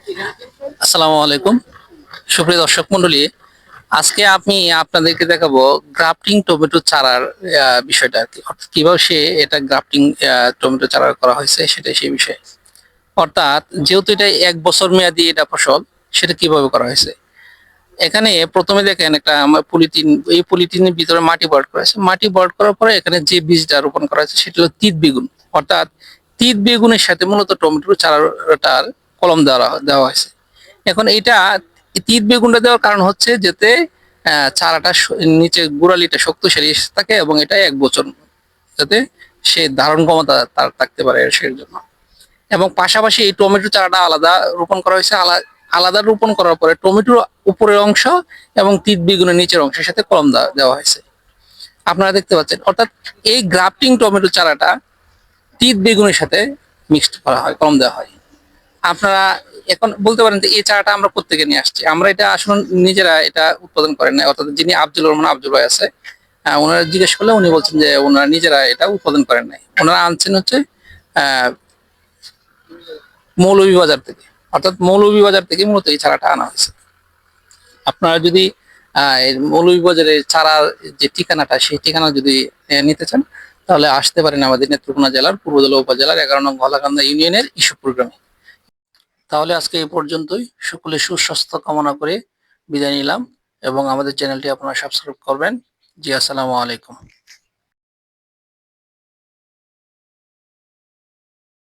আসসালামু আলাইকুম সুপ্রিয় দর্শক মণ্ডলী, আজকে আমি আপনাদেরকে দেখাবো গ্রাফটিং টমেটো চারার বিষয়টা আর কি, অর্থাৎ কিভাবে এটা গ্রাফটিং টমেটো চারা করা হয়েছে সেটা সেই বিষয়ে। অর্থাৎ যেহেতু এটা 1 বছর মেয়াদি এটা ফসল, সেটা কিভাবে করা হয়েছে। এখানে প্রথমে দেখেন একটা আমার পলিথিন, এই পলিথিনের ভিতরে মাটি ভরাট করা হয়েছে। মাটি ভরাট করার পরে এখানে যে বীজটা রোপণ করা হয়েছে সেটা হলো তিত বেগুন। অর্থাৎ তিত বেগুনের সাথে মূলত টমেটোর চারাটার কলম দেওয়া হয়েছে। এখন এটা তিত বেগুনটা দেওয়ার কারণ হচ্ছে যাতে চারাটা নিচে গোড়ালিটা শক্তিশালী থাকে এবং এটা 1 বছর যাতে সে ধারণ ক্ষমতা তার থাকতে পারে সেই জন্য। এবং পাশাপাশি এই টমেটো চারাটা আলাদা রোপণ করা হয়েছে। আলাদা রোপণ করার পরে টমেটোর উপরের অংশ এবং তিত বেগুনের নিচের অংশের সাথে কলম দেওয়া হয়েছে, আপনারা দেখতে পাচ্ছেন। অর্থাৎ এই গ্রাফটিং টমেটো চারাটা তিত বেগুনের সাথে মিক্সড করা হয়, কলম দেওয়া হয়। আপনারা এখন বলতে পারেন যে এই চারাটা আমরা প্রত্যেকে নিয়ে আসছি, আমরা এটা আসলে নিজেরা এটা উৎপাদন করেন না। অর্থাৎ যিনি আব্দুল রহমান আব্দুল ভাই আছে, ওনারা জিজ্ঞেস করলে উনি বলছেন যে ওনারা নিজেরা এটা উৎপাদন করেন নাই, ওনারা আনছেন হচ্ছে আহ মৌলভীবাজার থেকে। অর্থাৎ মৌলভীবাজার থেকে মূলত এই চারাটা আনা হয়েছে। আপনারা যদি মৌলভীবাজারের চারার যে ঠিকানাটা, সেই ঠিকানা যদি নিতে চান, তাহলে আসতে পারেন আমাদের নেত্রকোনা জেলার পূর্বদলা উপজেলার 11 নং ঘলাকান্দা ইউনিয়নের ঈশ্বরপুর গ্রামে। তাহলে আজকে এই পর্যন্তই। সকলে সুস্বাস্থ্য কামনা করে বিদায় নিলাম এবং আমাদের চ্যানেলটি আপনারা সাবস্ক্রাইব করবেন। জি, আসসালামু আলাইকুম।